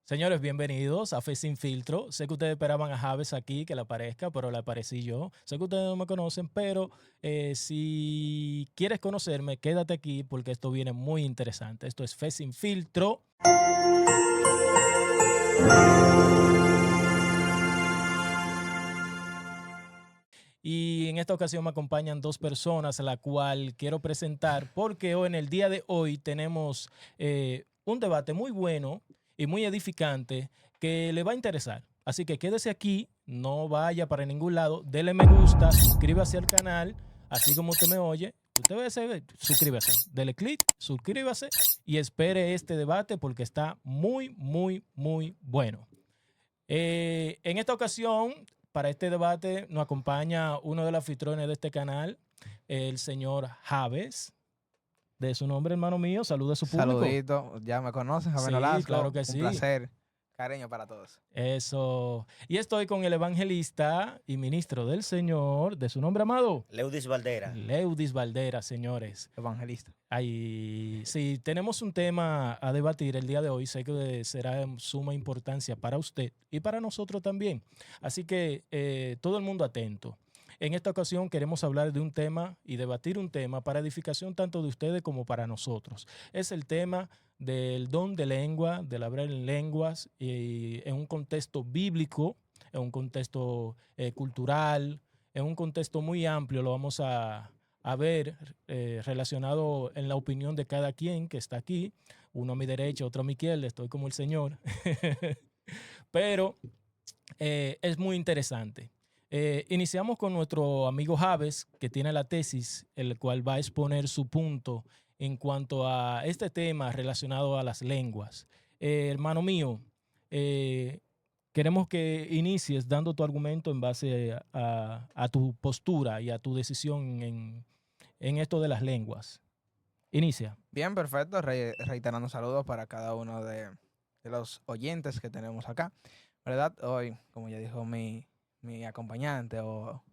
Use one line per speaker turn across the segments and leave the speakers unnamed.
Señores, bienvenidos a Fe Sin Filtro. Sé que ustedes esperaban a Javes aquí que le aparezca, pero le aparecí yo. Sé que ustedes no me conocen, pero si quieres conocerme, quédate aquí porque esto viene muy interesante. Esto es Fe Sin Filtro. Y en esta ocasión me acompañan dos personas, a la cual quiero presentar porque hoy, en el día de hoy, tenemos un debate muy bueno y muy edificante que le va a interesar. Así que quédese aquí, no vaya para ningún lado, dele me gusta, suscríbase al canal, así como usted me oye. Usted va a ser, suscríbase, dele click, suscríbase y espere este debate porque está muy, muy, muy bueno. En esta ocasión, para este debate, nos acompaña uno de los anfitriones de este canal, el señor Javes. De su nombre, hermano mío, saluda a su público.
Saludito, ya me conocen, Javier
Sí, claro
Nolasco,
que
un
sí.
placer, cariño para todos.
Eso. Y estoy con el evangelista y ministro del Señor, de su nombre amado,
Leudis Valdera.
Leudis Valdera, señores.
Evangelista.
Ahí, sí, tenemos un tema a debatir el día de hoy. Sé que será de suma importancia para usted y para nosotros también. Así que todo el mundo atento. En esta ocasión queremos hablar de un tema y debatir un tema para edificación tanto de ustedes como para nosotros. Es el tema del don de lengua, del hablar en lenguas, y en un contexto bíblico, en un contexto cultural, en un contexto muy amplio. Lo vamos a ver relacionado en la opinión de cada quien que está aquí. Uno a mi derecha, otro a mi izquierda, estoy como el señor. Pero es muy interesante. Iniciamos con nuestro amigo Javes, que tiene la tesis, el cual va a exponer su punto en cuanto a este tema relacionado a las lenguas. Hermano mío, eh, queremos que inicies dando tu argumento en base a tu postura y a tu decisión en esto de las lenguas. Inicia.
Bien, perfecto, reiterando saludos para cada uno de los oyentes que tenemos acá, ¿verdad? Hoy, como ya dijo mi acompañante o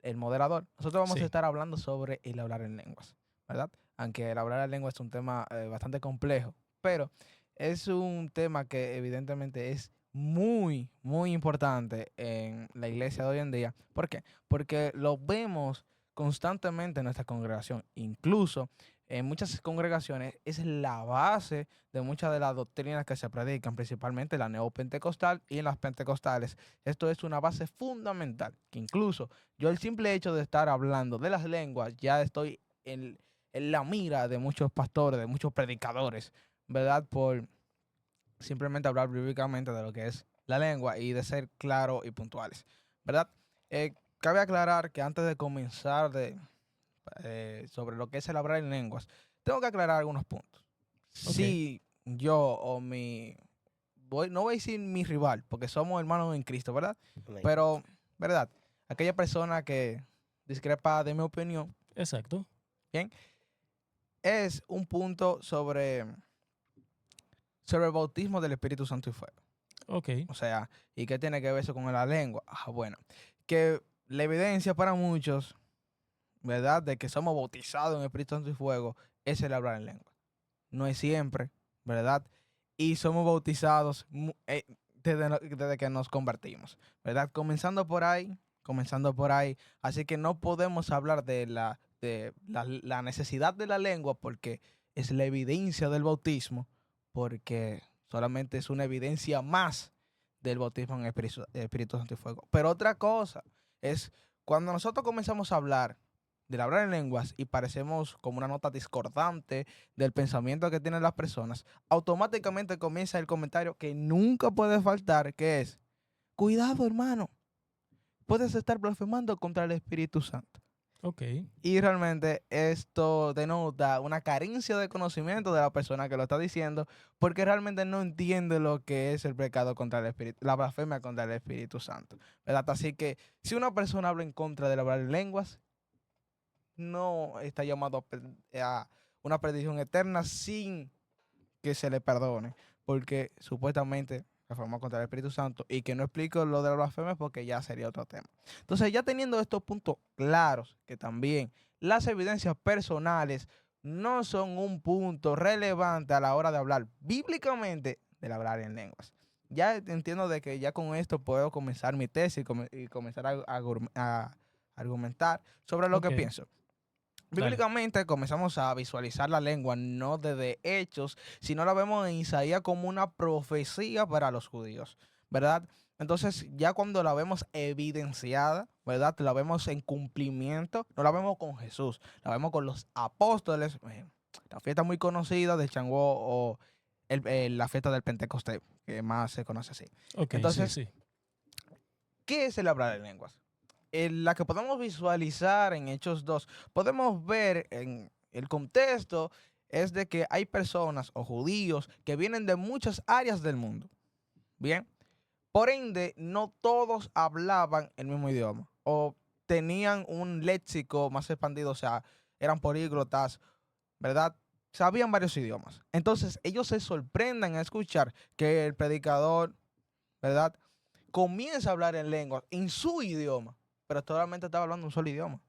el moderador, nosotros vamos a
Sí,
estar hablando sobre el hablar en lenguas, ¿verdad? Aunque el hablar en lenguas es un tema bastante complejo, pero es un tema que evidentemente es muy, muy importante en la iglesia de hoy en día. ¿Por qué? Porque lo vemos constantemente en nuestra congregación. Incluso en muchas congregaciones es la base de muchas de las doctrinas que se predican, principalmente la neopentecostal y en las pentecostales. Esto es una base fundamental, que incluso yo el simple hecho de estar hablando de las lenguas, ya estoy en la mira de muchos pastores, de muchos predicadores, ¿verdad? Por simplemente hablar bíblicamente de lo que es la lengua y de ser claros y puntuales, ¿verdad? Cabe aclarar que antes de comenzar sobre lo que es el hablar en lenguas, tengo que aclarar algunos puntos.
ok.
Si yo o no voy a decir mi rival, porque somos hermanos en Cristo, ¿verdad?
Amén.
Pero, ¿verdad? Aquella persona que discrepa de mi opinión,
Exacto.
¿bien? Es un punto sobre el bautismo del Espíritu Santo y fuego.
Ok.
O sea, ¿y qué tiene que ver eso con la lengua? Bueno, que la evidencia para muchos, ¿verdad? De que somos bautizados en Espíritu Santo y fuego es el hablar en lengua. No es siempre, ¿verdad? Y somos bautizados desde que nos convertimos, ¿verdad? Comenzando por ahí. Así que no podemos hablar de la necesidad de la lengua porque es la evidencia del bautismo, porque solamente es una evidencia más del bautismo en el Espíritu Santo y fuego. Pero otra cosa es cuando nosotros comenzamos a hablar del hablar en lenguas y parecemos como una nota discordante del pensamiento que tienen las personas, automáticamente comienza el comentario que nunca puede faltar, que es, cuidado hermano, puedes estar blasfemando contra el Espíritu Santo.
Ok.
Y realmente esto denota una carencia de conocimiento de la persona que lo está diciendo, porque realmente no entiende lo que es el pecado contra el Espíritu, la blasfemia contra el Espíritu Santo, ¿verdad? Así que si una persona habla en contra del hablar en lenguas, no está llamado a una perdición eterna sin que se le perdone, porque supuestamente reformó contra el Espíritu Santo y que no explico lo de la blasfemia porque ya sería otro tema. Entonces, ya teniendo estos puntos claros, que también las evidencias personales no son un punto relevante a la hora de hablar bíblicamente del hablar en lenguas. Ya entiendo de que ya con esto puedo comenzar mi tesis y comenzar a argumentar sobre lo que
Ok,
pienso.
dale.
Bíblicamente comenzamos a visualizar la lengua no desde hechos, sino la vemos en Isaías como una profecía para los judíos, ¿verdad? Entonces ya cuando la vemos evidenciada, ¿verdad? La vemos en cumplimiento, no la vemos con Jesús, la vemos con los apóstoles. La fiesta muy conocida de Changó o la fiesta del Pentecostés, que más se conoce así.
Ok, sí,
Entonces,
sí.
¿qué es el hablar en lenguas? La que podemos visualizar en Hechos 2, podemos ver en el contexto es de que hay personas o judíos que vienen de muchas áreas del mundo. Bien, por ende, no todos hablaban el mismo idioma o tenían un léxico más expandido, o sea, eran políglotas, ¿verdad? Sabían varios idiomas. Entonces, ellos se sorprenden a escuchar que el predicador, ¿verdad? Comienza a hablar en lenguas, en su idioma, pero solamente estaba hablando un solo idioma.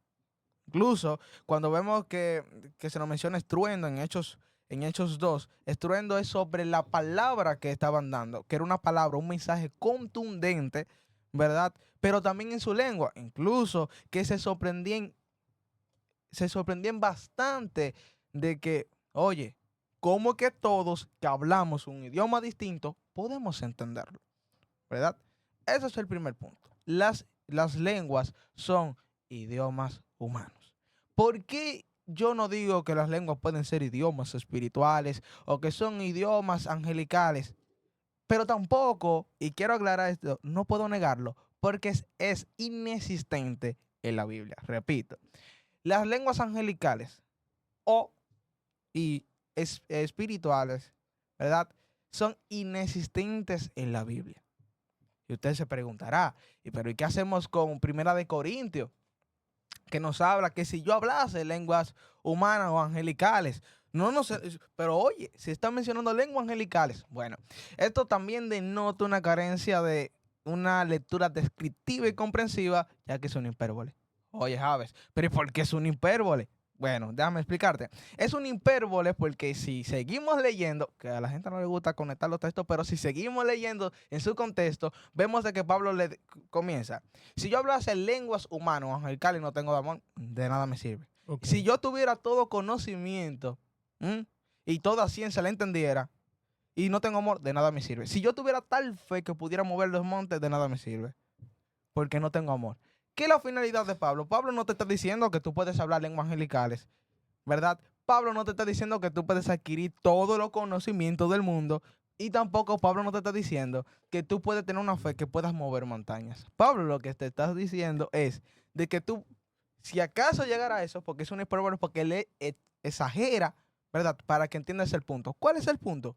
Incluso cuando vemos que se nos menciona estruendo en Hechos 2, estruendo es sobre la palabra que estaban dando, que era una palabra, un mensaje contundente, ¿verdad? Pero también en su lengua, incluso que se sorprendían bastante de que, oye, ¿cómo que todos que hablamos un idioma distinto podemos entenderlo? ¿Verdad? Ese es el primer punto. Las lenguas son idiomas humanos. ¿Por qué yo no digo que las lenguas pueden ser idiomas espirituales o que son idiomas angelicales? Pero tampoco, y quiero aclarar esto, no puedo negarlo, porque es inexistente en la Biblia. Repito, las lenguas angelicales o espirituales, ¿verdad? Son inexistentes en la Biblia. Y usted se preguntará, pero ¿y qué hacemos con Primera de Corintios? Que nos habla que si yo hablase lenguas humanas o angelicales, no sé, pero oye, si está mencionando lenguas angelicales, bueno, esto también denota una carencia de una lectura descriptiva y comprensiva, ya que es una hipérbole. Oye, Javes, pero ¿y por qué es una hipérbole? Bueno, déjame explicarte. Es un hipérbole porque si seguimos leyendo, que a la gente no le gusta conectar los textos, pero si seguimos leyendo en su contexto, vemos de que Pablo le comienza. Si yo hablase lenguas humanas o angelicales y no tengo de amor, de nada me sirve.
Ok,
Si yo tuviera todo conocimiento y toda ciencia la entendiera y no tengo amor, de nada me sirve. Si yo tuviera tal fe que pudiera mover los montes, de nada me sirve porque no tengo amor. ¿Qué es la finalidad de Pablo? Pablo no te está diciendo que tú puedes hablar lenguas angelicales, ¿verdad? Pablo no te está diciendo que tú puedes adquirir todos los conocimientos del mundo y tampoco Pablo no te está diciendo que tú puedes tener una fe que puedas mover montañas. Pablo lo que te está diciendo es de que tú, si acaso llegara a eso, porque es un hipérbole, porque él exagera, ¿verdad? Para que entiendas el punto. ¿Cuál es el punto?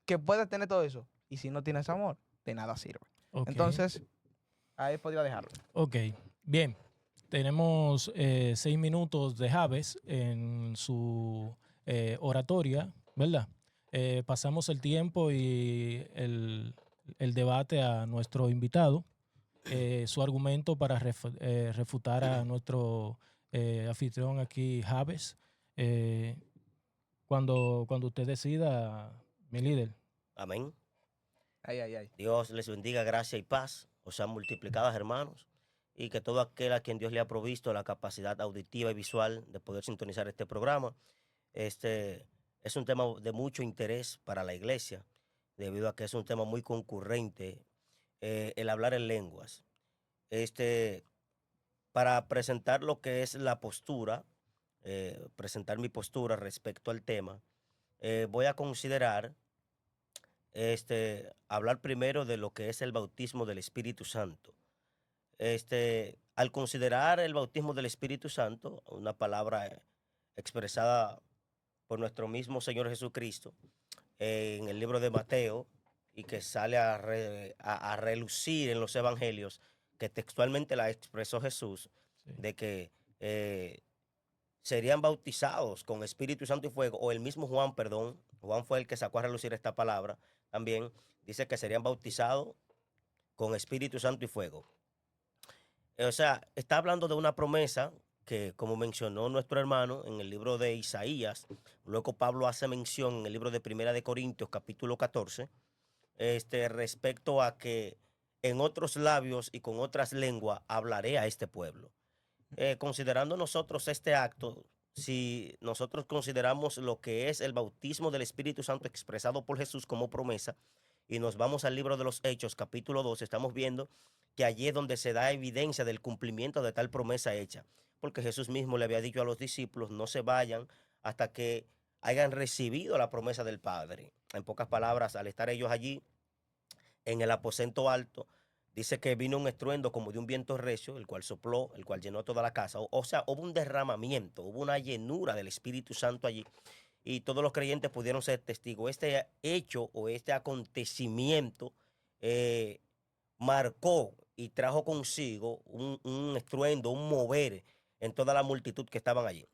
Que puedes tener todo eso y si no tienes amor, de nada sirve.
ok,
Entonces, ahí podría dejarlo.
ok. Bien. Tenemos 6 minutos de Javes en su oratoria, ¿verdad? Pasamos el tiempo y el debate a nuestro invitado, su argumento para refutar a nuestro anfitrión aquí, Javes. Eh, cuando usted decida, mi líder.
Amén.
Ay, ay, ay.
Dios les bendiga, gracia y paz, o sean multiplicadas, hermanos, y que todo aquel a quien Dios le ha provisto la capacidad auditiva y visual de poder sintonizar este programa, este es un tema de mucho interés para la iglesia, debido a que es un tema muy concurrente, el hablar en lenguas. Este, para presentar lo que es la postura, presentar mi postura respecto al tema, voy a considerar hablar primero de lo que es el bautismo del Espíritu Santo. Al considerar el bautismo del Espíritu Santo, una palabra expresada por nuestro mismo Señor Jesucristo en el libro de Mateo y que sale a relucir en los evangelios, que textualmente la expresó Jesús,
Sí.
de que serían bautizados con Espíritu Santo y fuego, o el mismo Juan, perdón, Juan fue el que sacó a relucir esta palabra, también dice que serían bautizados con Espíritu Santo y fuego. O sea, está hablando de una promesa que, como mencionó nuestro hermano en el libro de Isaías, luego Pablo hace mención en el libro de Primera de Corintios, capítulo 14, respecto a que en otros labios y con otras lenguas hablaré a este pueblo. Considerando nosotros este acto, si nosotros consideramos lo que es el bautismo del Espíritu Santo expresado por Jesús como promesa, y nos vamos al libro de los Hechos, capítulo 2, estamos viendo que allí es donde se da evidencia del cumplimiento de tal promesa hecha, porque Jesús mismo le había dicho a los discípulos, no se vayan hasta que hayan recibido la promesa del Padre. En pocas palabras, al estar ellos allí en el aposento alto, dice que vino un estruendo como de un viento recio, el cual sopló, el cual llenó toda la casa. O sea, hubo un derramamiento, hubo una llenura del Espíritu Santo allí. Y todos los creyentes pudieron ser testigos. Este hecho o este acontecimiento eh, marcó y trajo consigo un estruendo, un mover en toda la multitud que estaban allí.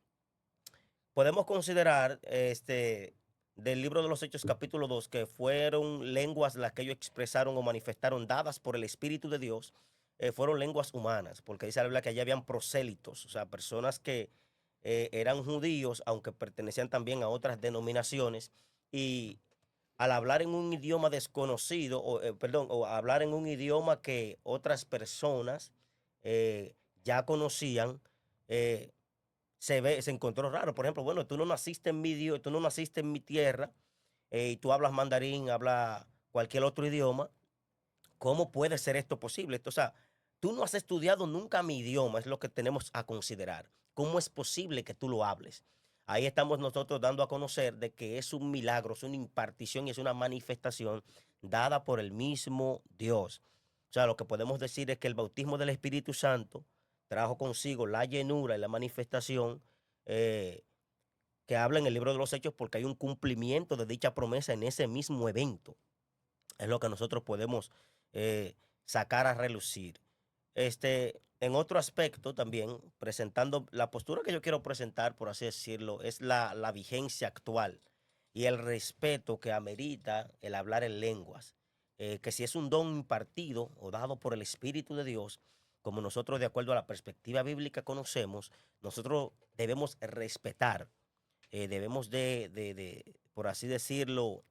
Podemos considerar del libro de los Hechos capítulo 2 que fueron lenguas las que ellos expresaron o manifestaron dadas por el Espíritu de Dios, fueron lenguas humanas, porque dice la Biblia que allí habían prosélitos, o sea, personas que eran judíos, aunque pertenecían también a otras denominaciones, y al hablar en un idioma desconocido, o hablar en un idioma que otras personas ya conocían, eh, se encontró raro. Por ejemplo, bueno, tú no naciste en tú no naciste en mi tierra, y tú hablas mandarín, hablas cualquier otro idioma. ¿Cómo puede ser esto posible? O sea, tú no has estudiado nunca mi idioma, es lo que tenemos a considerar. ¿Cómo es posible que tú lo hables? Ahí estamos nosotros dando a conocer de que es un milagro, es una impartición y es una manifestación dada por el mismo Dios. O sea, lo que podemos decir es que el bautismo del Espíritu Santo trajo consigo la llenura y la manifestación eh, que habla en el libro de los Hechos, porque hay un cumplimiento de dicha promesa en ese mismo evento. Es lo que nosotros podemos eh, sacar a relucir. En otro aspecto también, presentando la postura que yo quiero presentar, por así decirlo, es la vigencia actual y el respeto que amerita el hablar en lenguas. Que si es un don impartido o dado por el Espíritu de Dios, como nosotros de acuerdo a la perspectiva bíblica conocemos, nosotros debemos respetar, debemos por así decirlo,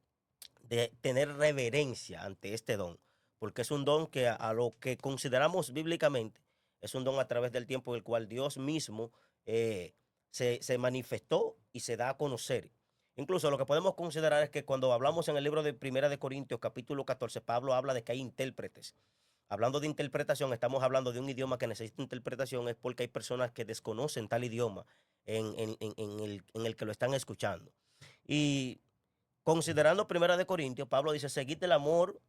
de tener reverencia ante este don, porque es un don que a lo que consideramos bíblicamente, es un don a través del tiempo en el cual Dios mismo se manifestó y se da a conocer. Incluso lo que podemos considerar es que cuando hablamos en el libro de Primera de Corintios, capítulo 14, Pablo habla de que hay intérpretes. Hablando de interpretación, estamos hablando de un idioma que necesita interpretación, es porque hay personas que desconocen tal idioma en el que lo están escuchando. Y considerando Primera de Corintios, Pablo dice, seguid el amor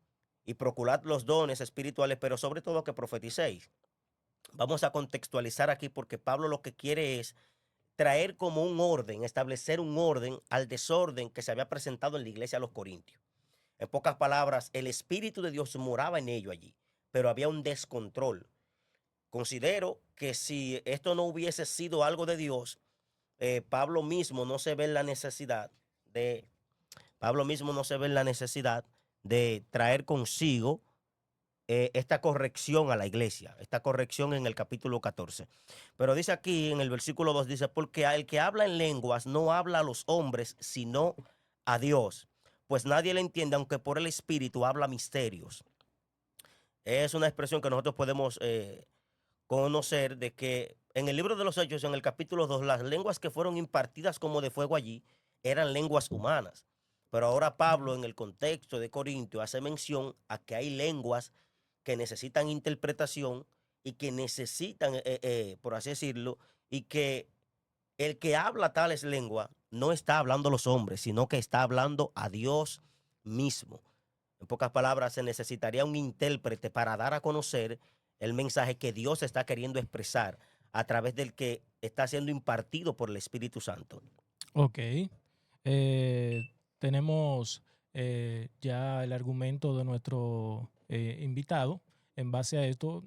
y procurad los dones espirituales, pero sobre todo que profeticéis. Vamos a contextualizar aquí porque Pablo lo que quiere es traer como un orden, establecer un orden al desorden que se había presentado en la iglesia de los Corintios. En pocas palabras, el Espíritu de Dios moraba en ellos allí, pero había un descontrol. Considero que si esto no hubiese sido algo de Dios, Pablo mismo no se ve en la necesidad de Pablo mismo no se ve en la necesidad de traer consigo esta corrección a la iglesia, esta corrección en el capítulo 14. Pero dice aquí en el versículo 2, dice, porque el que habla en lenguas no habla a los hombres, sino a Dios, pues nadie le entiende, aunque por el Espíritu habla misterios. Es una expresión que nosotros podemos conocer de que en el libro de los Hechos, en el capítulo 2, las lenguas que fueron impartidas como de fuego allí eran lenguas humanas. Pero ahora Pablo, en el contexto de Corintio, hace mención a que hay lenguas que necesitan interpretación y que necesitan, por así decirlo, y que el que habla tales lenguas no está hablando a los hombres, sino que está hablando a Dios mismo. En pocas palabras, se necesitaría un intérprete para dar a conocer el mensaje que Dios está queriendo expresar a través del que está siendo impartido por el Espíritu Santo.
Ok. Tenemos ya el argumento de nuestro invitado. En base a esto,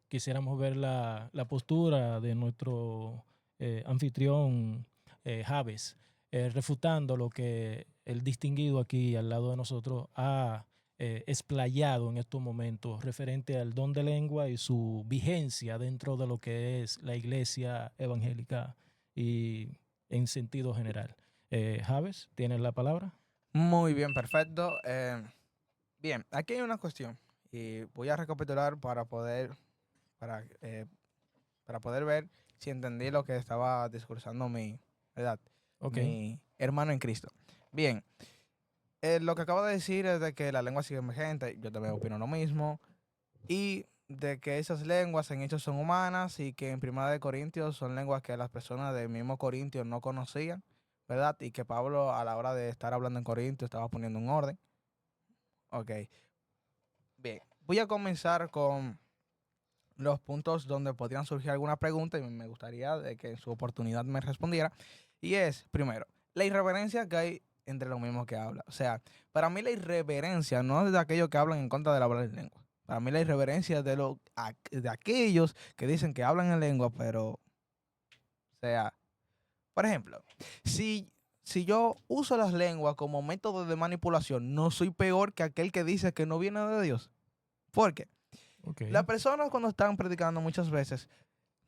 quisiéramos ver la postura de nuestro anfitrión Javes, refutando lo que el distinguido aquí al lado de nosotros ha explayado en estos momentos referente al don de lengua y su vigencia dentro de lo que es la iglesia evangélica y en sentido general. Javes, ¿tienes la palabra?
Muy bien, perfecto. Bien, aquí hay una cuestión y voy a recapitular para, eh, para poder ver si entendí lo que estaba discursando ¿verdad?
Ok,
Mi hermano en Cristo. Bien, lo que acabo de decir es de que la lengua sigue emergente, yo también opino lo mismo, y de que esas lenguas en hechos son humanas y que en Primera de Corintios son lenguas que las personas del mismo Corintios no conocían, ¿verdad? Y que Pablo a la hora de estar hablando en Corintios estaba poniendo un orden. Ok, bien, voy a comenzar con los puntos donde podrían surgir alguna pregunta y me gustaría de que en su oportunidad me respondiera. Y es, primero, la irreverencia que hay entre los mismos que habla. O sea, para mí la irreverencia no es de aquellos que hablan en contra del hablar en lengua. Para mí la irreverencia es de aquellos que dicen que hablan en lengua, pero, o sea, por ejemplo, si yo uso las lenguas como método de manipulación, no soy peor que aquel que dice que no viene de Dios. ¿Por qué?
ok,
Las personas cuando están predicando muchas veces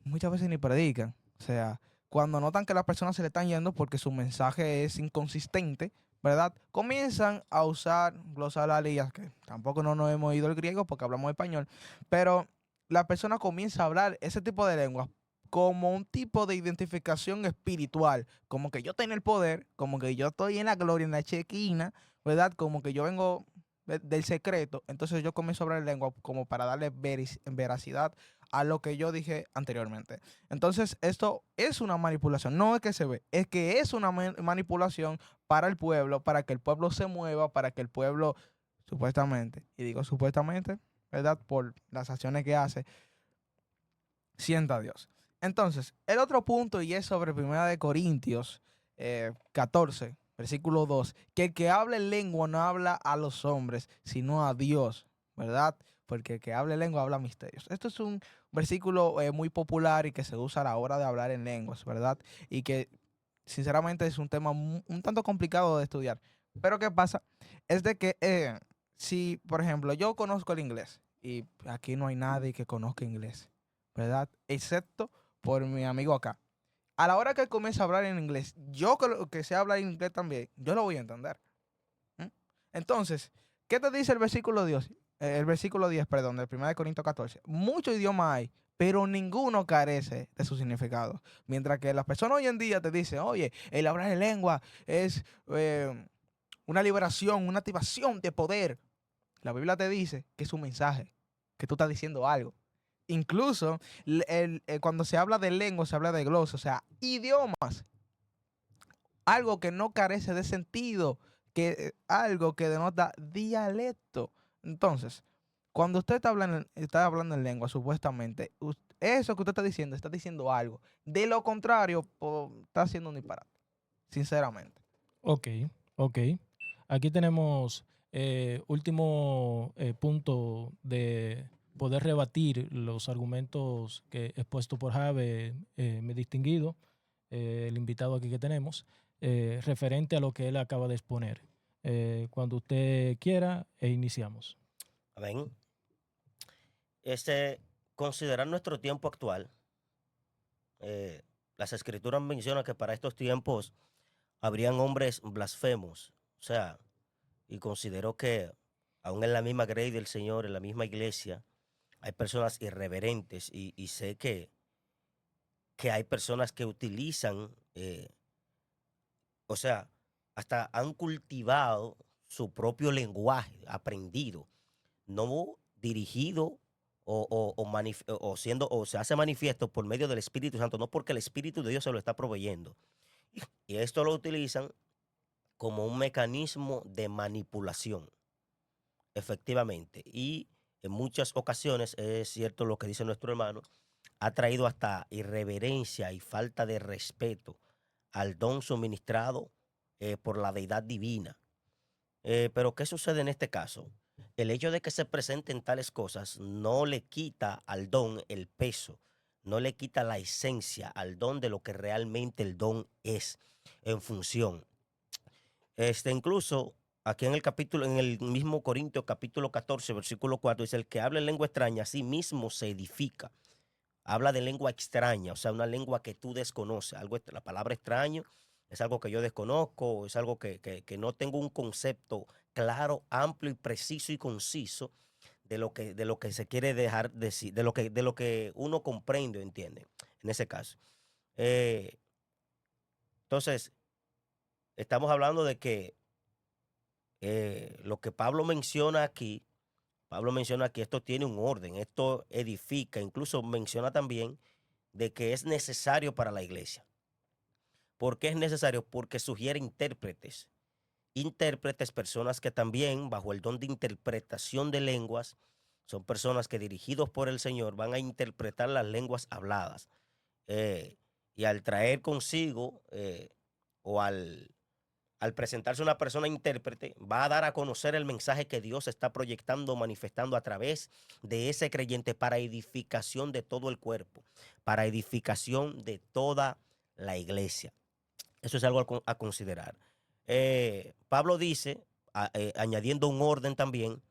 ni predican. O sea, cuando notan que las personas se le están yendo porque su mensaje es inconsistente, ¿verdad? Comienzan a usar glosalías, que tampoco no nos hemos ido el griego porque hablamos español, pero la persona comienza a hablar ese tipo de lenguas como un tipo de identificación espiritual, como que yo tengo el poder, como que yo estoy en la gloria, en la chequina, ¿verdad? Como que yo vengo del secreto, entonces yo comienzo a hablar lengua como para darle veracidad a lo que yo dije anteriormente. Entonces, esto es una manipulación, no es que se ve, es que es una manipulación para el pueblo, para que el pueblo se mueva, para que el pueblo, supuestamente, y digo supuestamente, ¿verdad? Por las acciones que hace, sienta a Dios. Entonces, el otro punto, y es sobre Primera de Corintios 14, versículo 2, que el que habla en lengua no habla a los hombres, sino a Dios, ¿verdad? Porque el que habla en lengua habla misterios. Esto es un versículo muy popular y que se usa a la hora de hablar en lenguas, ¿verdad? Y que sinceramente es un tema un tanto complicado de estudiar. Pero ¿qué pasa? Es de que si, por ejemplo, yo conozco el inglés y aquí no hay nadie que conozca inglés, ¿verdad? Excepto por mi amigo acá. A la hora que él comienza a hablar en inglés, yo que sé hablar inglés también, yo lo voy a entender. ¿Mm? Entonces, ¿qué te dice el versículo 10? El versículo 10, perdón, del 1 Corintios 14. Muchos idiomas hay, pero ninguno carece de su significado. Mientras que las personas hoy en día te dicen, oye, el hablar en lengua es una liberación, una activación de poder. La Biblia te dice que es un mensaje, que tú estás diciendo algo. Incluso cuando se habla de lengua, se habla de glosa, o sea, idiomas, algo que no carece de sentido, algo que denota dialecto. Entonces, cuando usted está hablando en lengua, supuestamente, eso que usted está diciendo algo. De lo contrario, está haciendo un disparate, sinceramente.
ok, ok. Aquí tenemos último punto de poder rebatir los argumentos que expuesto por Jave, mi distinguido, el invitado aquí que tenemos, referente a lo que él acaba de exponer. Cuando usted quiera, iniciamos.
Amén. Este, considerar nuestro tiempo actual, eh, las escrituras mencionan que para estos tiempos habrían hombres blasfemos. O sea, y considero que aún en la misma grey del Señor, en la misma iglesia, hay personas irreverentes y sé que hay personas que utilizan, o sea, hasta han cultivado su propio lenguaje, aprendido, no dirigido o siendo o se hace manifiesto por medio del Espíritu Santo, no porque el Espíritu de Dios se lo está proveyendo. Y esto lo utilizan como un mecanismo de manipulación, efectivamente. Y en muchas ocasiones, es cierto lo que dice nuestro hermano, ha traído hasta irreverencia y falta de respeto al don suministrado por la deidad divina. Pero ¿qué sucede en este caso? El hecho de que se presenten tales cosas no le quita al don el peso, no le quita la esencia al don de lo que realmente el don es en función. Incluso aquí en el capítulo, en el mismo Corintios capítulo 14, versículo 4, dice, el que habla en lengua extraña a sí mismo se edifica. Habla de lengua extraña, o sea, una lengua que tú desconoces. La palabra extraño es algo que yo desconozco, es algo que no tengo un concepto claro, amplio y preciso y conciso de lo que se quiere dejar decir, de lo que uno comprende o entiende en ese caso. Eh, entonces, estamos hablando de que lo que Pablo menciona aquí, esto tiene un orden, esto edifica, incluso menciona también de que es necesario para la iglesia. ¿Por qué es necesario? Porque sugiere intérpretes. Intérpretes, personas que también, bajo el don de interpretación de lenguas, son personas que dirigidos por el Señor van a interpretar las lenguas habladas. Y al traer consigo o al presentarse una persona intérprete, va a dar a conocer el mensaje que Dios está proyectando, manifestando a través de ese creyente para edificación de todo el cuerpo, para edificación de toda la iglesia. Eso es algo a considerar. Pablo dice, añadiendo un orden también,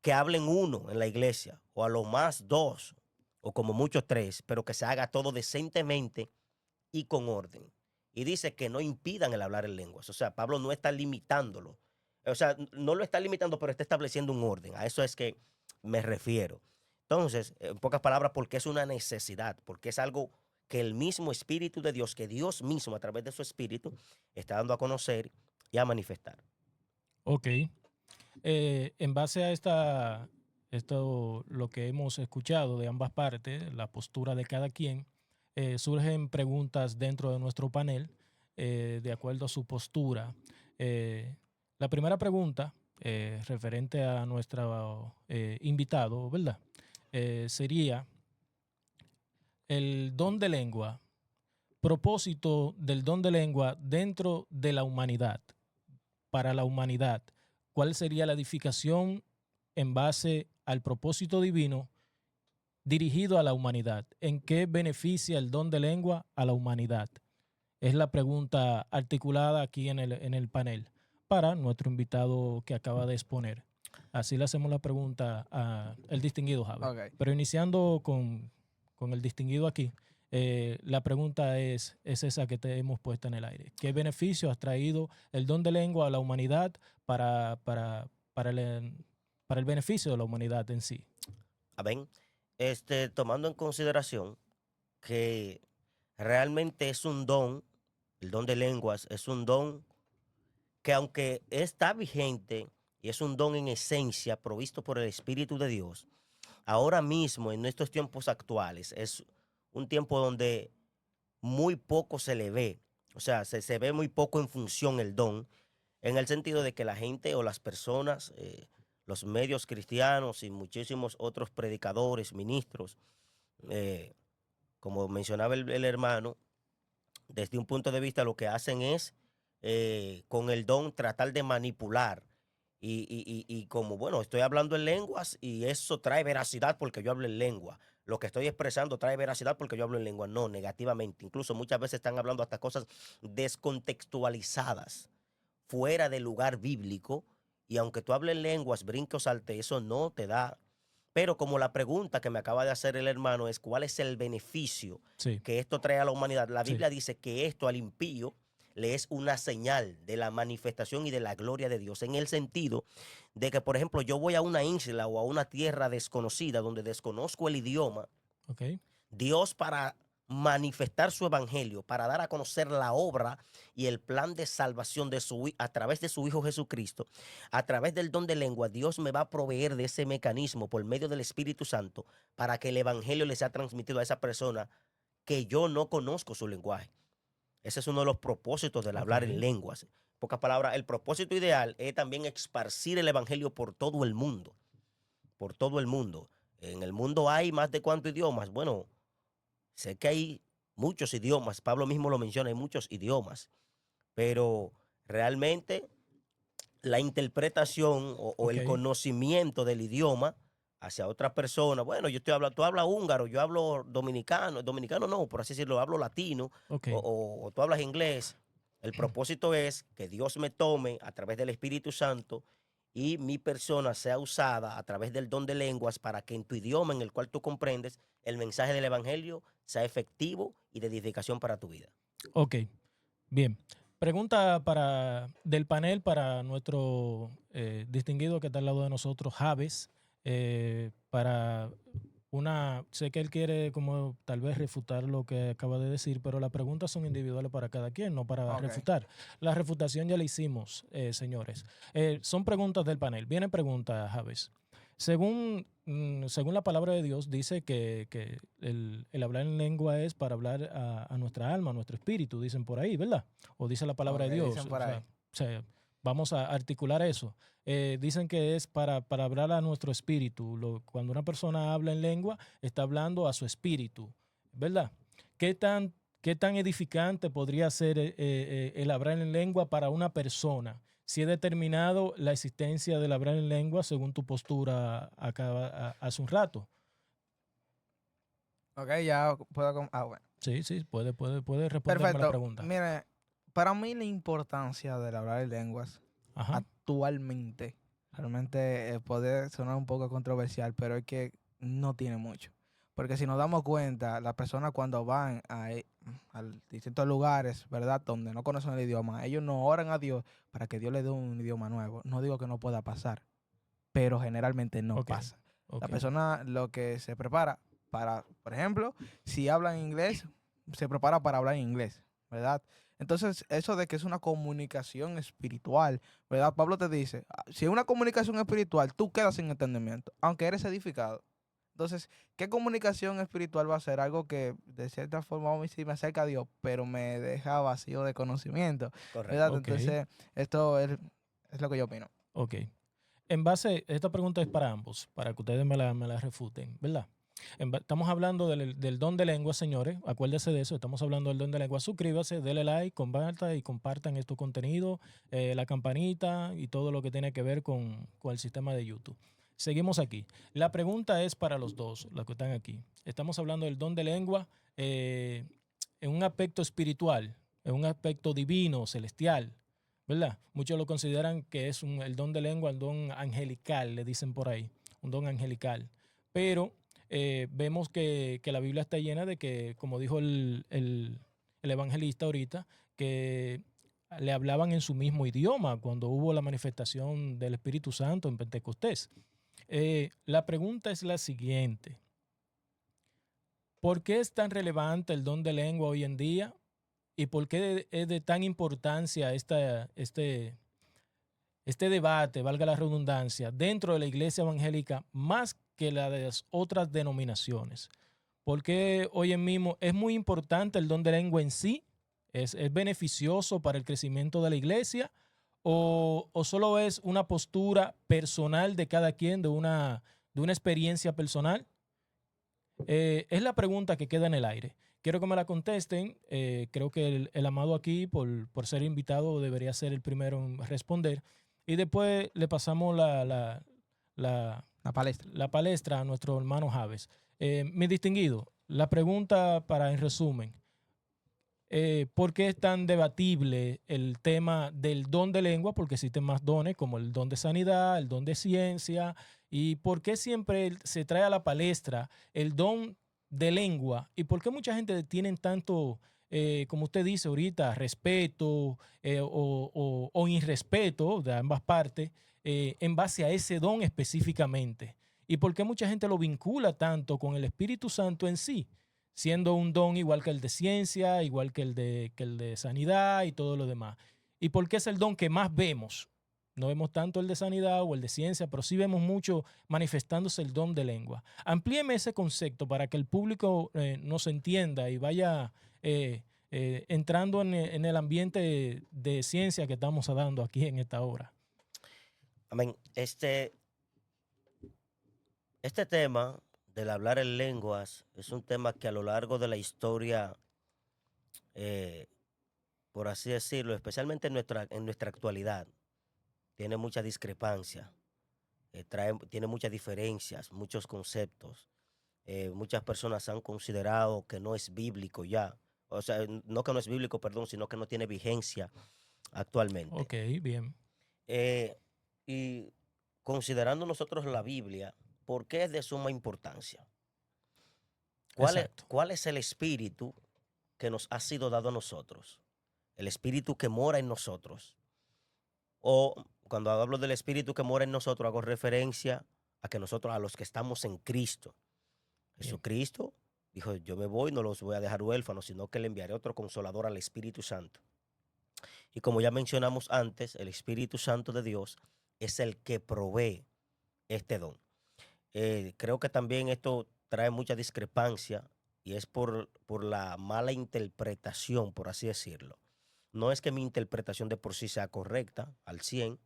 que hablen uno en la iglesia, o a lo más dos, o como muchos tres, pero que se haga todo decentemente y con orden. Y dice que no impidan el hablar en lenguas. O sea, Pablo no está limitándolo. O sea, no lo está limitando, pero está estableciendo un orden. A eso es que me refiero. Entonces, en pocas palabras, porque es una necesidad, porque es algo que el mismo Espíritu de Dios, que Dios mismo a través de su Espíritu está dando a conocer y a manifestar.
Ok. En base a esto, lo que hemos escuchado de ambas partes, la postura de cada quien, surgen preguntas dentro de nuestro panel de acuerdo a su postura. La primera pregunta, referente a nuestro invitado, ¿verdad? Sería el don de lengua, propósito del don de lengua dentro de la humanidad, para la humanidad. ¿Cuál sería la edificación en base al propósito divino dirigido a la humanidad? ¿En qué beneficia el don de lengua a la humanidad? Es la pregunta articulada aquí en el panel para nuestro invitado que acaba de exponer. Así le hacemos la pregunta al distinguido Javi.
Ok.
Pero iniciando con el distinguido aquí, la pregunta es esa que te hemos puesto en el aire. ¿Qué beneficio has traído el don de lengua a la humanidad para el beneficio de la humanidad en sí?
Amén. Tomando en consideración que realmente es un don, el don de lenguas es un don que aunque está vigente y es un don en esencia provisto por el Espíritu de Dios, ahora mismo en estos tiempos actuales es un tiempo donde muy poco se le ve, o sea, se ve muy poco en función el don, en el sentido de que la gente o las personas, los medios cristianos y muchísimos otros predicadores, ministros, eh, como mencionaba el hermano, desde un punto de vista lo que hacen es con el don tratar de manipular. Y como, bueno, estoy hablando en lenguas y eso trae veracidad porque yo hablo en lengua. Lo que estoy expresando trae veracidad porque yo hablo en lengua. No, negativamente. Incluso muchas veces están hablando hasta cosas descontextualizadas, fuera del lugar bíblico. Y aunque tú hables lenguas, brinque o salte, eso no te da. Pero como la pregunta que me acaba de hacer el hermano es cuál es el beneficio
Sí,
que esto trae a la humanidad, la
sí.
Biblia dice que esto al impío le es una señal de la manifestación y de la gloria de Dios, en el sentido de que, por ejemplo, yo voy a una isla o a una tierra desconocida donde desconozco el idioma,
Ok.
Dios para manifestar su evangelio, para dar a conocer la obra y el plan de salvación a través de su Hijo Jesucristo, a través del don de lengua, Dios me va a proveer de ese mecanismo por medio del Espíritu Santo para que el evangelio le sea transmitido a esa persona que yo no conozco su lenguaje. Ese es uno de los propósitos del
Ok.
hablar en lenguas. En pocas palabras, el propósito ideal es también esparcir el evangelio por todo el mundo, por todo el mundo. En el mundo hay más de cuántos idiomas. Bueno, sé que hay muchos idiomas, Pablo mismo lo menciona, hay muchos idiomas, pero realmente la interpretación o
Ok.
el conocimiento del idioma hacia otra persona, bueno, yo estoy hablando, tú hablas húngaro, yo hablo dominicano, dominicano no, por así decirlo, hablo latino,
Ok.
o tú hablas inglés. El propósito es que Dios me tome a través del Espíritu Santo y mi persona sea usada a través del don de lenguas para que en tu idioma en el cual tú comprendes el mensaje del Evangelio sea efectivo y de edificación para tu vida.
Ok. Bien. Pregunta del panel para nuestro distinguido que está al lado de nosotros, Javes, para sé que él quiere como tal vez refutar lo que acaba de decir, pero las preguntas son individuales para cada quien, no para
Ok.
refutar. La refutación ya la hicimos, señores. Son preguntas del panel. Viene pregunta, Javes. Según la palabra de Dios, dice que el hablar en lengua es para hablar a nuestra alma, a nuestro espíritu, dicen por ahí, ¿verdad? O dice la palabra
Ok,
de Dios.
dicen por ahí.
O sea, vamos a articular eso. Dicen que es para hablar a nuestro espíritu. Cuando una persona habla en lengua, está hablando a su espíritu, ¿verdad? ¿Qué tan edificante podría ser el hablar en lengua para una persona? Si he determinado la existencia del hablar en lengua según tu postura acá hace un rato.
Ok, ya puedo... bueno.
Sí, puede responderme la
Perfecto.
pregunta.
Mire, para mí la importancia del hablar en lenguas
Ajá.
actualmente, realmente puede sonar un poco controversial, pero es que no tiene mucho. Porque si nos damos cuenta, las personas cuando van a distintos lugares, ¿verdad? Donde no conocen el idioma, ellos no oran a Dios para que Dios les dé un idioma nuevo. No digo que no pueda pasar, pero generalmente no
Ok,
pasa. La
ok.
persona lo que se prepara para, por ejemplo, si habla en inglés, se prepara para hablar en inglés, ¿verdad? Entonces, eso de que es una comunicación espiritual, ¿verdad? Pablo te dice, si es una comunicación espiritual, tú quedas sin entendimiento, aunque eres edificado. Entonces, ¿qué comunicación espiritual va a ser? Algo que de cierta forma a mí sí me acerca a Dios, pero me deja vacío de conocimiento, ¿verdad?
Correcto.
Ok,
Entonces, esto es lo que yo opino.
ok. Esta pregunta es para ambos, para que ustedes me la refuten, ¿verdad? Estamos hablando del don de lengua, señores. Acuérdense de eso. Estamos hablando del don de lengua. Suscríbase, dele like, comparta y compartan estos contenidos, la campanita y todo lo que tiene que ver con el sistema de YouTube. Seguimos aquí. La pregunta es para los dos, los que están aquí. Estamos hablando del don de lengua en un aspecto espiritual, en un aspecto divino, celestial, ¿verdad? Muchos lo consideran que es el don de lengua, el don angelical, le dicen por ahí, un don angelical. Pero vemos que la Biblia está llena de que, como dijo el evangelista ahorita, que le hablaban en su mismo idioma cuando hubo la manifestación del Espíritu Santo en Pentecostés. La pregunta es la siguiente. ¿Por qué es tan relevante el don de lengua hoy en día? ¿Y por qué es de tan importancia este debate, valga la redundancia, dentro de la iglesia evangélica más que la de las otras denominaciones? Porque hoy en mismo es muy importante el don de lengua en sí, es beneficioso para el crecimiento de la iglesia, o solo es una postura personal de cada quien, de una experiencia personal. Es la pregunta que queda en el aire. Quiero que me la contesten. Creo que el amado aquí, por ser invitado, debería ser el primero en responder. Y después le pasamos la
palestra.
la palestra a nuestro hermano Javes. Mi distinguido, la pregunta para en resumen. ¿Por qué es tan debatible el tema del don de lengua? Porque existen más dones como el don de sanidad, el don de ciencia. ¿Y por qué siempre se trae a la palestra el don de lengua? ¿Y por qué mucha gente tiene tanto, como usted dice ahorita, respeto o irrespeto de ambas partes en base a ese don específicamente? ¿Y por qué mucha gente lo vincula tanto con el Espíritu Santo en sí, siendo un don igual que el de ciencia, igual que el de sanidad y todo lo demás? ¿Y por qué es el don que más vemos? No vemos tanto el de sanidad o el de ciencia, pero sí vemos mucho manifestándose el don de lengua. Amplíeme ese concepto para que el público nos entienda y vaya entrando en el ambiente de ciencia que estamos dando aquí en esta hora.
Amén. Este tema del hablar en lenguas es un tema que a lo largo de la historia, eh, por así decirlo, especialmente en nuestra actualidad, tiene mucha discrepancia, tiene muchas diferencias, muchos conceptos. Muchas personas han considerado que no es bíblico ya. O sea, no que no es bíblico, perdón, sino que no tiene vigencia actualmente.
Ok, bien.
Y considerando nosotros la Biblia, ¿por qué es de suma importancia?
Exacto.
¿Cuál es el espíritu que nos ha sido dado a nosotros? el espíritu que mora en nosotros. O cuando hablo del espíritu que mora en nosotros, hago referencia a que nosotros, a los que estamos en Cristo.
Bien.
Jesucristo dijo, yo me voy, no los voy a dejar huérfanos, sino que le enviaré otro consolador al Espíritu Santo. Y como ya mencionamos antes, el Espíritu Santo de Dios es el que provee este don. Creo que también esto trae mucha discrepancia y es por la mala interpretación, por así decirlo. No es que mi interpretación de por sí sea correcta al 100,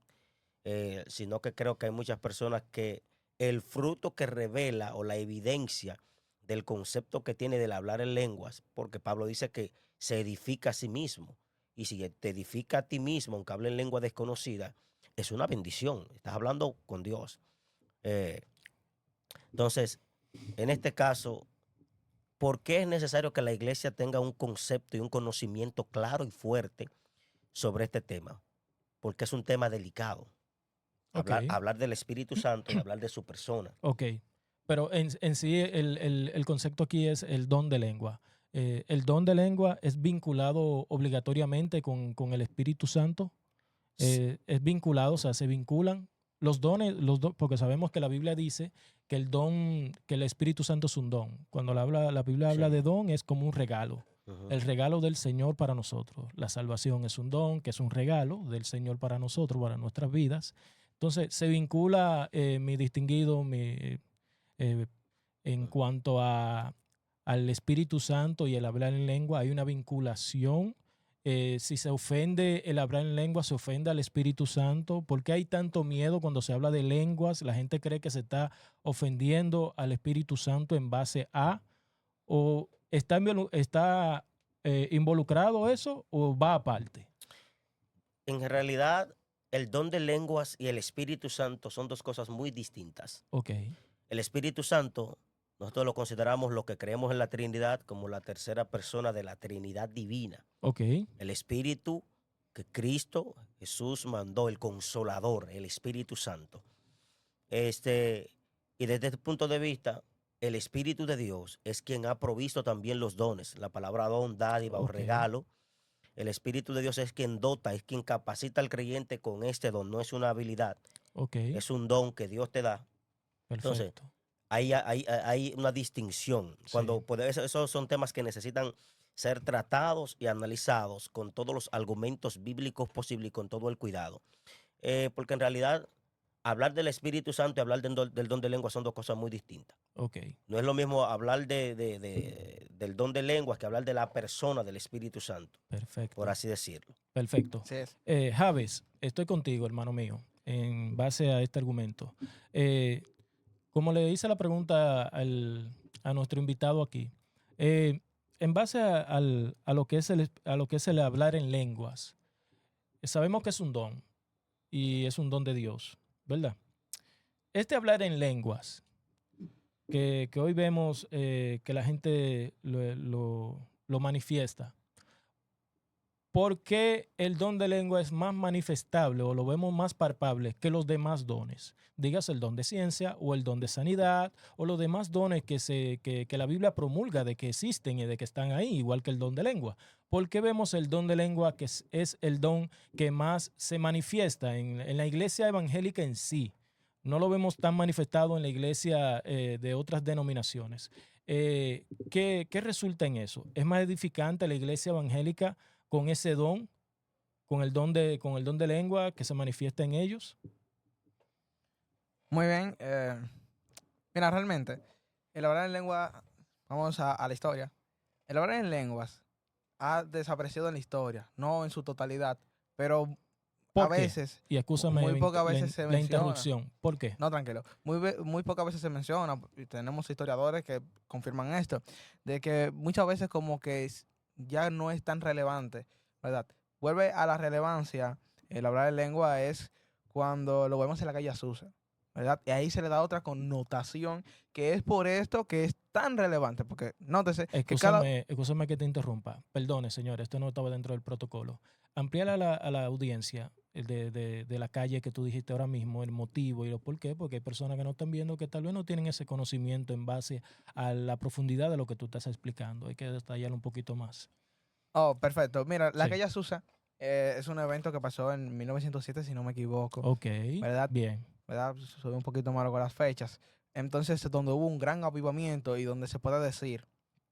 sino que creo que hay muchas personas que el fruto que revela o la evidencia del concepto que tiene del hablar en lenguas, porque Pablo dice que se edifica a sí mismo, y si te edifica a ti mismo, aunque hable en lengua desconocida, es una bendición, estás hablando con Dios. Eh, entonces, en este caso, ¿por qué es necesario que la iglesia tenga un concepto y un conocimiento claro y fuerte sobre este tema? Porque es un tema delicado.
Ok,
Hablar del Espíritu Santo y hablar de su persona.
ok. Pero en sí el concepto aquí es el don de lengua. El don de lengua es vinculado obligatoriamente con el Espíritu Santo. Es vinculado, o sea, se vinculan los dones, porque sabemos que la Biblia dice que el don, que el Espíritu Santo es un don. Cuando la Biblia habla
Sí.
de don es como un regalo.
Ujú.
El regalo del Señor para nosotros. La salvación es un don, que es un regalo del Señor para nosotros, para nuestras vidas. Entonces, se vincula, mi distinguido, en cuanto al Espíritu Santo y el hablar en lengua, hay una vinculación. Si se ofende el hablar en lengua, se ofende al Espíritu Santo. ¿Por qué hay tanto miedo cuando se habla de lenguas? La gente cree que se está ofendiendo al Espíritu Santo en base a, o está involucrado eso o va aparte.
En realidad, el don de lenguas y el Espíritu Santo son dos cosas muy distintas.
Ok,
El Espíritu Santo, nosotros lo consideramos lo que creemos en la Trinidad como la tercera persona de la Trinidad divina.
ok,
El Espíritu que Cristo Jesús mandó, el Consolador, el Espíritu Santo. Y desde este punto de vista, el Espíritu de Dios es quien ha provisto también los dones. La palabra don, dádiva o
ok,
regalo. El Espíritu de Dios es quien dota, es quien capacita al creyente con este don. No es una habilidad,
ok,
es un don que Dios te da. Entonces,
perfecto.
hay una distinción.
Sí,
Esos son temas que necesitan ser tratados y analizados con todos los argumentos bíblicos posibles y con todo el cuidado. Porque en realidad, hablar del Espíritu Santo y hablar del don de lengua son dos cosas muy distintas.
ok,
No es lo mismo hablar del don de lenguas que hablar de la persona del Espíritu Santo, por
perfecto,
así decirlo.
perfecto.
Así es.
Javes, estoy contigo, hermano mío, en base a este argumento. Como le hice la pregunta a nuestro invitado aquí, en base a lo que es a lo que es el hablar en lenguas, sabemos que es un don y es un don de Dios, ¿verdad? Este hablar en lenguas, que hoy vemos que la gente lo manifiesta, ¿por qué el don de lengua es más manifestable o lo vemos más palpable que los demás dones? Dígase el don de ciencia o el don de sanidad o los demás dones que la Biblia promulga de que existen y de que están ahí, igual que el don de lengua. ¿Por qué vemos el don de lengua que es el don que más se manifiesta en la iglesia evangélica en sí? No lo vemos tan manifestado en la iglesia de otras denominaciones. ¿Qué resulta en eso? ¿Es más edificante la iglesia evangélica con ese don, con el don de lengua que se manifiesta en ellos?
Muy bien. Mira, realmente, el hablar en lengua, vamos a la historia. El hablar en lenguas ha desaparecido en la historia, no en su totalidad, pero a
¿Por qué?
veces,
Y excúsame
muy pocas veces se
la
menciona.
interrupción. ¿Por qué?
No, tranquilo. Muy pocas veces se menciona, y tenemos historiadores que confirman esto, de que muchas veces como que ya no es tan relevante, ¿verdad? Vuelve a la relevancia, el hablar en lengua es cuando lo vemos en la calle Azusa, ¿verdad? Y ahí se le da otra connotación, que es por esto que es tan relevante, porque nótese que cada...
Excúsame que te interrumpa. Perdone, señor, esto no estaba dentro del protocolo. Amplíale a la audiencia de la calle que tú dijiste ahora mismo, el motivo y lo por qué, porque hay personas que no están viendo que tal vez no tienen ese conocimiento en base a la profundidad de lo que tú estás explicando. Hay que detallarlo un poquito más.
Oh, perfecto. Mira, la
Sí.
que ella usa es un evento que pasó en 1907, si no me equivoco.
Ok,
¿Verdad?
bien.
¿Verdad? Soy un poquito malo con las fechas. Entonces, donde hubo un gran avivamiento y donde se puede decir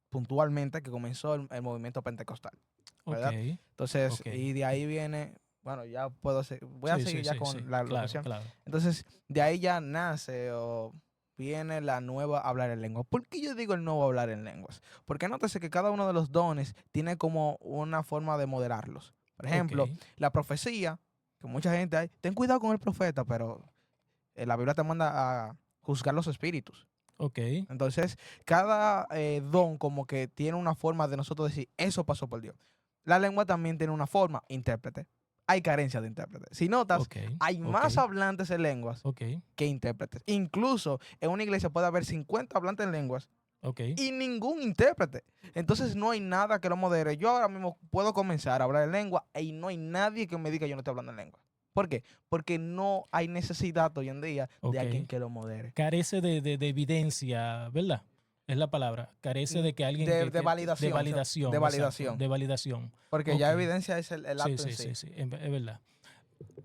puntualmente que comenzó el movimiento pentecostal,
Ok,
¿verdad? Entonces,
ok.
y de ahí viene, bueno, ya puedo voy a
Sí, sí,
seguir ya
sí, sí.
con la
Claro,
locución.
claro.
Entonces, de ahí ya nace o viene la nueva hablar en lengua. ¿Por qué yo digo el nuevo hablar en lenguas? Porque nótese que cada uno de los dones tiene como una forma de moderarlos. Por
Ok,
ejemplo, la profecía, que mucha gente hay, ten cuidado con el profeta, pero la Biblia te manda a juzgar los espíritus.
ok,
Entonces, cada don como que tiene una forma de nosotros decir, eso pasó por Dios. La lengua también tiene una forma, intérprete. Hay carencia de intérprete. Si notas,
ok,
hay
ok,
más hablantes en lenguas
ok,
que intérpretes. Incluso en una iglesia puede haber 50 hablantes en lenguas
ok.
y ningún intérprete. Entonces no hay nada que lo modere. Yo ahora mismo puedo comenzar a hablar en lengua y no hay nadie que me diga yo no estoy hablando en lengua. ¿Por qué? Porque no hay necesidad hoy en día de
Ok.
alguien que lo modere.
Carece de evidencia, ¿verdad? Es la palabra. Carece de que alguien
De
de
validación, sí, de
validación, exacto,
validación.
de validación.
Porque
Ok.
ya evidencia es el
Sí,
acto en
sí,
sí.
sí, sí, es verdad.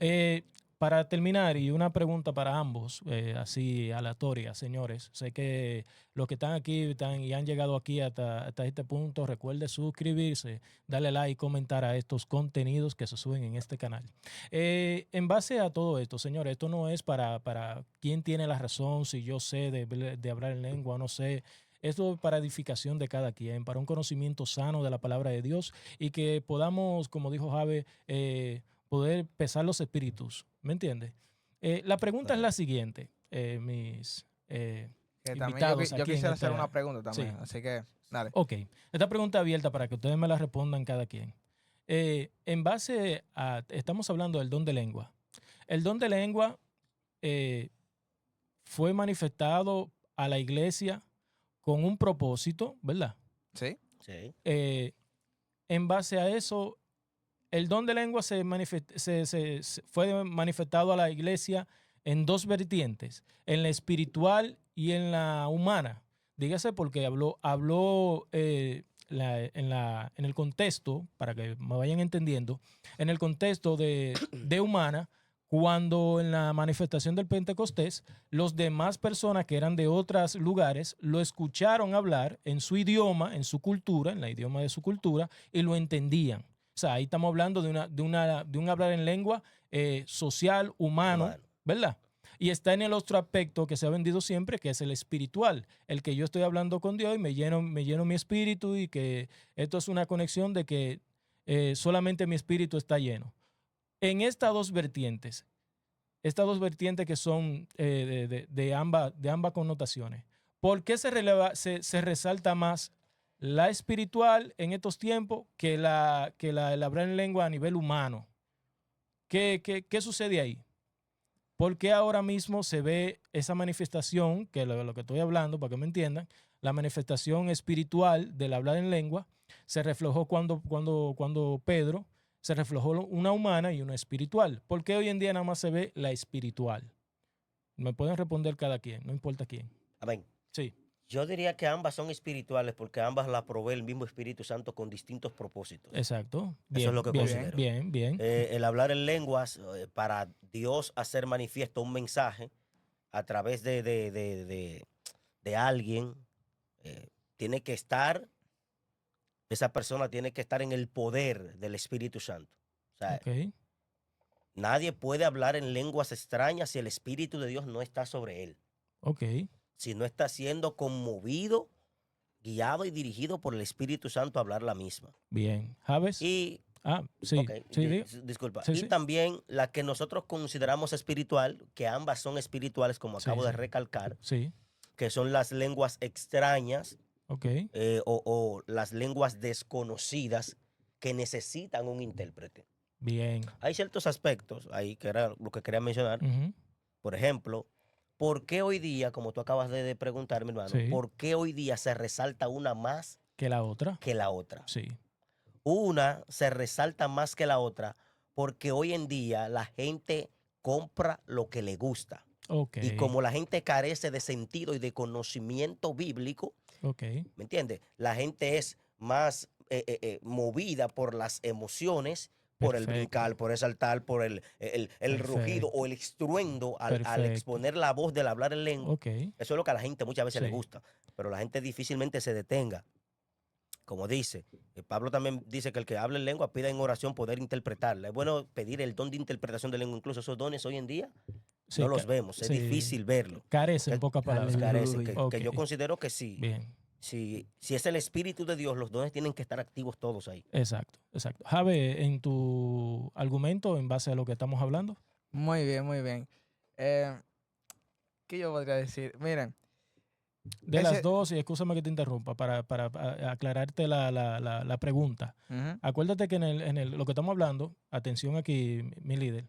Eh, para terminar, y una pregunta para ambos, así aleatoria, señores. Sé que los que están aquí y han llegado aquí hasta este punto, recuerde suscribirse, darle like, comentar a estos contenidos que se suben en este canal. En base a todo esto, señores, esto no es para quién tiene la razón, si yo sé de hablar en lengua o no sé. Esto es para edificación de cada quien, para un conocimiento sano de la palabra de Dios y que podamos, como dijo Jave, poder pesar los espíritus. ¿Me entiendes? La pregunta es la
Correcto.
siguiente, mis
Que también
invitados
yo
aquí en
quisiera hacer una
esta...
pregunta
Sí,
también. Así que, dale.
ok. Esta pregunta abierta para que ustedes me la respondan cada quien. En base a... Estamos hablando del don de lengua. El don de lengua eh, fue manifestado a la iglesia con un propósito, ¿verdad?
¿Sí?
Sí.
En base a eso, el don de lengua fue manifestado a la iglesia en dos vertientes, en la espiritual y en la humana. Dígase porque habló en el contexto, para que me vayan entendiendo, en el contexto de humana, cuando en la manifestación del Pentecostés, los demás personas que eran de otros lugares lo escucharon hablar en su idioma, en su cultura, en el idioma de su cultura, y lo entendían. O sea, ahí estamos hablando de un hablar en lengua social, humano,
Humano.
¿verdad? Y está en el otro aspecto que se ha vendido siempre, que es el espiritual, el que yo estoy hablando con Dios y me lleno mi espíritu y que esto es una conexión de que solamente mi espíritu está lleno. En estas dos vertientes que son de ambas connotaciones, ¿por qué se resalta más la espiritual en estos tiempos que el hablar en lengua a nivel humano? ¿Qué sucede ahí? ¿Por qué ahora mismo se ve esa manifestación, que lo que estoy hablando, para que me entiendan, la manifestación espiritual del hablar en lengua, se reflejó cuando Pedro se reflejó una humana y una espiritual? ¿Por qué hoy en día nada más se ve la espiritual? Me pueden responder cada quien, no importa quién.
Amén.
Sí,
Yo diría que ambas son espirituales porque ambas las provee el mismo Espíritu Santo con distintos propósitos.
exacto.
Eso es
Bien,
lo que
Muy
bien,
bien.
considero.
bien, bien.
El hablar en lenguas para Dios hacer manifiesto un mensaje a través de alguien, tiene que estar, esa persona tiene que estar en el poder del Espíritu Santo. O sea,
Ok,
nadie puede hablar en lenguas extrañas si el Espíritu de Dios no está sobre él,
ok,
si no está siendo conmovido, guiado y dirigido por el Espíritu Santo a hablar la misma.
bien. ¿Javes?
Y,
Ah,
ok,
sí, sí,
disculpa.
sí,
Y
sí,
también la que nosotros consideramos espiritual, que ambas son espirituales, como
sí,
acabo de
sí,
recalcar,
sí,
que son las lenguas extrañas
ok,
o las lenguas desconocidas que necesitan un intérprete.
bien.
Hay ciertos aspectos ahí que era lo que quería mencionar.
Ujú,
Por ejemplo, ¿por qué hoy día, como tú acabas de preguntar, mi hermano,
sí,
por qué hoy día se resalta una más
que la otra,
que la otra?
sí,
Una se resalta más que la otra porque hoy en día la gente compra lo que le gusta.
ok,
Y como la gente carece de sentido y de conocimiento bíblico,
ok,
¿me entiendes? La gente es más movida por las emociones, por el
Perfecto.
brincar, por el saltar, por el rugido
Perfecto.
o el estruendo al
Perfecto.
exponer la voz del hablar en lengua.
Ok.
Eso es lo que a la gente muchas veces le
Sí.
gusta, pero la gente difícilmente se detenga. Como dice, Pablo también dice que el que habla en lengua pida en oración poder interpretarla. Es bueno pedir el don de interpretación de lengua. Incluso esos dones hoy en día
Sí,
no los vemos, es
sí.
difícil verlo.
Carece, en
Que
pocas palabras.
carecen,
Aleluya.
que yo
Ok.
considero que sí.
Bien.
Si es el Espíritu de Dios, los dones tienen que estar activos todos ahí.
Exacto, exacto. Jave, en tu argumento, en base a lo que estamos hablando.
Muy bien, muy bien. Eh, ¿Qué yo podría decir? Miren,
De las
ese...
dos, y escúchame que te interrumpa, para aclararte la pregunta.
Ujú,
Acuérdate que lo que estamos hablando, atención aquí, mi líder,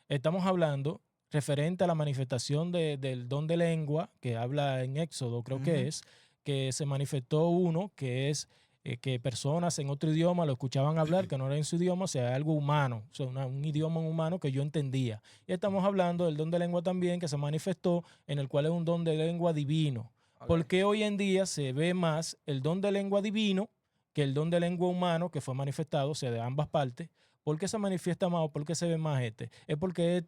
estamos hablando referente a la manifestación del don de lengua que habla en Éxodo, creo
ujú.
que es, que se manifestó uno, que es que personas en otro idioma lo escuchaban hablar, que no era en su idioma, o sea, algo humano, o sea, un idioma humano que yo entendía. Y estamos hablando del don de lengua también, que se manifestó, en el cual es un don de lengua divino.
Ok.
Porque hoy en día se ve más el don de lengua divino que el don de lengua humano que fue manifestado, o sea, de ambas partes. ¿Por qué se manifiesta más o por qué se ve más este? Es porque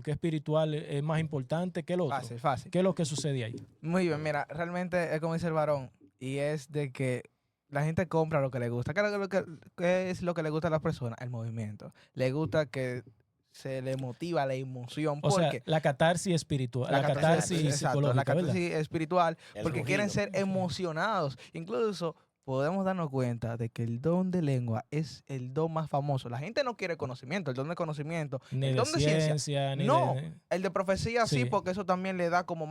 espiritual es más importante que el otro.
Fácil, fácil.
¿Qué es lo que sucede ahí?
Muy bien, mira, realmente es como dice el varón, y es de que la gente compra lo que le gusta. ¿Qué es lo que le gusta a las personas? El movimiento. Le gusta que se le motiva la emoción,
O sea,
porque
la catarsis espiritual, la catarsis
exacto, la
psicológica, ¿verdad?
catarsis espiritual,
El
porque quieren
rugido.
ser emocionados. Incluso podemos darnos cuenta de que el don de lengua es el don más famoso. La gente no quiere conocimiento, el don de conocimiento,
Ni
el
de
don de ciencia.
ciencia, ni
No,
de...
el de profecía sí,
Sí,
porque eso también le da como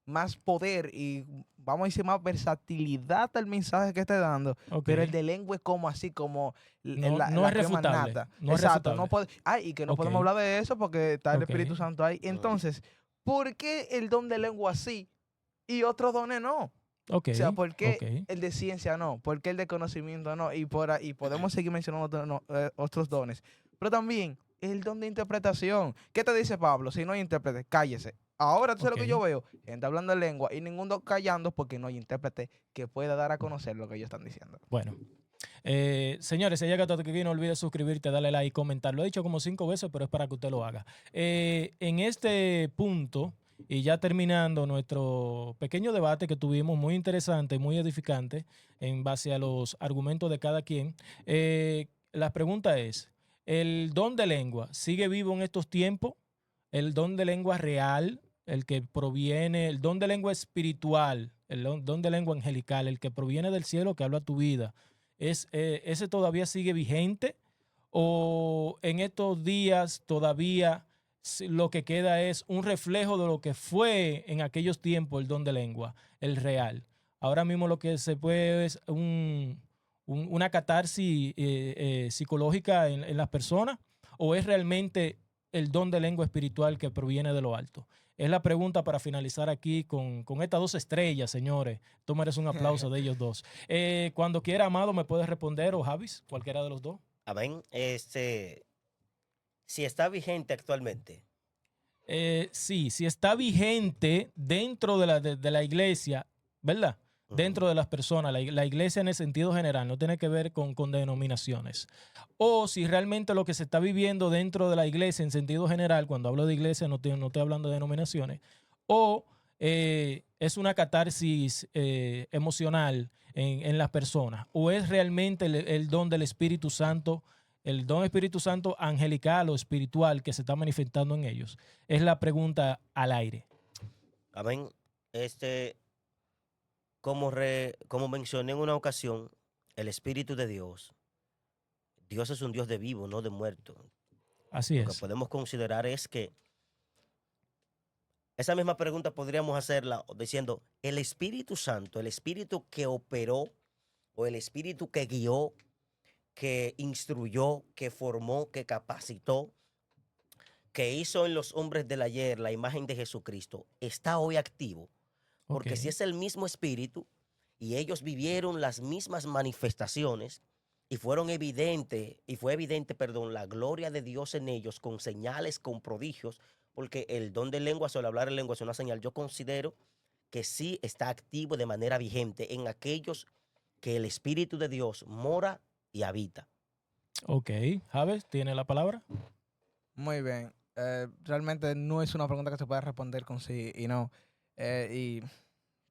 más poder y vamos a decir más versatilidad al mensaje que esté dando.
ok.
Pero el de lengua es como así, como
No, no
la
es
crema
refutable.
nata.
No es
Exacto, no
refutable.
puede, y que no
Ok,
podemos hablar de eso porque está el
ok,
Espíritu Santo ahí. Entonces, ¿por qué el don de lengua sí y otros dones no?
ok,
O sea, ¿por qué
ok.
el de ciencia no? ¿Por qué el de conocimiento no? Y por ahí podemos seguir mencionando otros dones. Pero también el don de interpretación. ¿Qué te dice Pablo? Si no hay intérprete, cállese. Ahora, tú sabes lo que yo
Ok.
veo. Gente hablando en lengua y ninguno callando porque no hay intérprete que pueda dar a conocer lo que ellos están diciendo.
Bueno, señores, si llega hasta aquí, no olvides suscribirte, darle like y comentar. Lo he dicho como 5 veces, pero es para que usted lo haga. En este punto, y ya terminando nuestro pequeño debate que tuvimos, muy interesante, muy edificante, en base a los argumentos de cada quien, la pregunta es, ¿el don de lengua sigue vivo en estos tiempos? ¿El don de lengua real, el que proviene, el don de lengua espiritual, el don de lengua angelical, el que proviene del cielo que habla tu vida? ¿Ese todavía sigue vigente? ¿O en estos días todavía lo que queda es un reflejo de lo que fue en aquellos tiempos el don de lengua, el real? Ahora mismo lo que se puede es una catarsis psicológica en las personas, ¿o es realmente el don de lengua espiritual que proviene de lo alto? Es la pregunta para finalizar aquí con estas 2 estrellas, señores. Tú mereces un aplauso de ellos dos. Cuando quiera, Amado, me puedes responder, o Javis, cualquiera de los dos.
Amén. Si está vigente actualmente.
Sí, si está vigente dentro de la iglesia, ¿verdad? Dentro de las personas, la iglesia en el sentido general, no tiene que ver con denominaciones. O si realmente lo que se está viviendo dentro de la iglesia en sentido general, cuando hablo de iglesia no estoy hablando de denominaciones, o es una catarsis emocional en las personas, o es realmente el don del Espíritu Santo, el don Espíritu Santo angelical o espiritual que se está manifestando en ellos. Es la pregunta al aire.
Amén. Como mencioné en una ocasión, el Espíritu de Dios, Dios es un Dios de vivo, no de muerto.
Así
Lo que
es.
podemos considerar es que esa misma pregunta podríamos hacerla diciendo, el Espíritu Santo, el Espíritu que operó o el Espíritu que guió, que instruyó, que formó, que capacitó, que hizo en los hombres del ayer la imagen de Jesucristo, está hoy activo. Porque si
Ok.
es el mismo Espíritu y ellos vivieron las mismas manifestaciones y fue evidente, la gloria de Dios en ellos con señales, con prodigios, porque el don de lenguas o el hablar en lenguas es una señal. Yo considero que sí está activo de manera vigente en aquellos que el Espíritu de Dios mora y habita.
Ok, Javes, ¿tiene la palabra?
Muy bien. Realmente no es una pregunta que se puede responder con sí y no. ¿Y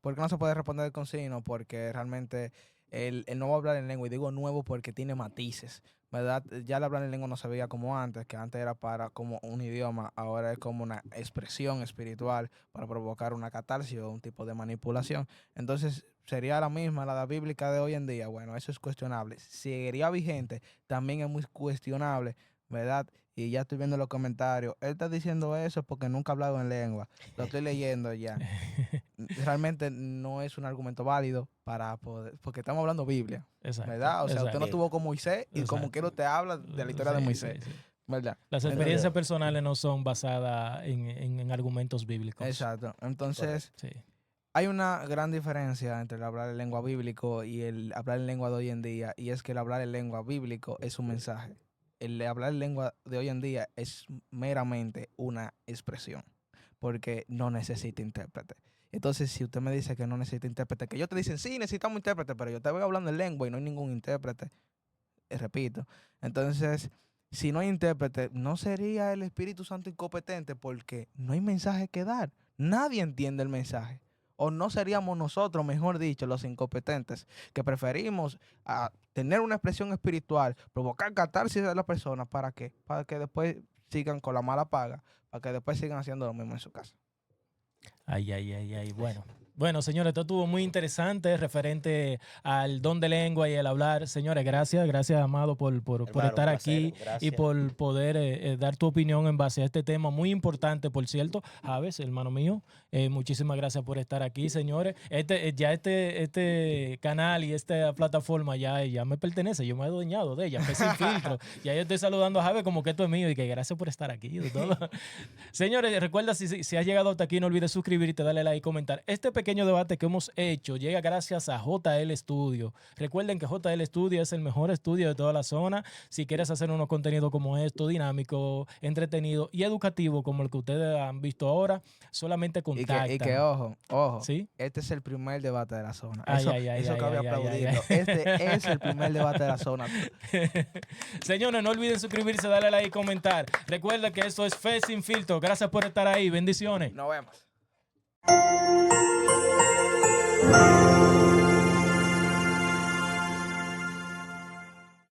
por qué no se puede responder con sí y no? Porque realmente el nuevo hablar en lengua, y digo nuevo porque tiene matices, ¿verdad? Ya el hablar en lengua no se veía como antes, que antes era para como un idioma, ahora es como una expresión espiritual para provocar una catarsis o un tipo de manipulación. Entonces, ¿sería la misma, la bíblica de hoy en día? Bueno, eso es cuestionable. ¿Seguiría vigente? También es muy cuestionable, ¿verdad? Y ya estoy viendo los comentarios. Él está diciendo eso porque nunca ha hablado en lengua. Lo estoy leyendo ya. Realmente no es un argumento válido para poder, porque estamos hablando Biblia,
Exacto,
¿verdad? O sea, usted no
exacto,
estuvo con Moisés y como
exacto.
quiera usted habla de la historia de
Sí,
Moisés,
sí, sí.
¿verdad?
Las
Entonces,
experiencias personales no son basadas en argumentos bíblicos.
Exacto. Entonces,
Sí.
hay una gran diferencia entre el hablar en lengua bíblico y el hablar en lengua de hoy en día, y es que el hablar en lengua bíblico es un mensaje. El hablar en lengua de hoy en día es meramente una expresión, porque no necesita intérprete. Entonces, si usted me dice que no necesita intérprete, que ellos te dicen, sí, necesitamos intérprete, pero yo te voy hablando en lengua y no hay ningún intérprete, repito. Entonces, si no hay intérprete, no sería el Espíritu Santo incompetente porque no hay mensaje que dar. Nadie entiende el mensaje. O no seríamos nosotros, mejor dicho, los incompetentes, que preferimos tener una expresión espiritual, provocar catarsis de las personas. ¿Para qué? Para que después sigan con la mala paga, para que después sigan haciendo lo mismo en su casa.
Ay, ay, ay, ay. Bueno, señores, esto estuvo muy interesante referente al don de lengua y el hablar. Señores, gracias, Amado, por
Hermano,
estar
un placer,
aquí y
gracias.
por poder dar tu opinión en base a este tema muy importante, por cierto. Javes, hermano mío, muchísimas gracias por estar aquí, señores. Este canal y esta plataforma ya me pertenece, yo me he adueñado de ella, fue sin filtro. Ya yo estoy saludando a Javes como que esto es mío y que gracias por estar aquí. Todo. Señores, recuerda, si has llegado hasta aquí, no olvides suscribirte, darle like y comentar. Este pequeño debate que hemos hecho llega gracias a JL Studio. Recuerden que JL Studio es el mejor estudio de toda la zona. Si quieres hacer unos contenidos como esto, dinámico, entretenido y educativo, como el que ustedes han visto ahora, solamente
Y que
contáctanos.
ojo,
¿Sí?
este es el primer debate de la zona.
Ay,
Eso,
ay, ay,
eso
ay,
cabe
ay, ay, ay,
aplaudirlo.
ay.
Este es el primer debate de la zona.
Señores, no olviden suscribirse, darle like y comentar. Recuerda que esto es Fe Sin Filtro. Gracias por estar ahí. Bendiciones.
Nos vemos.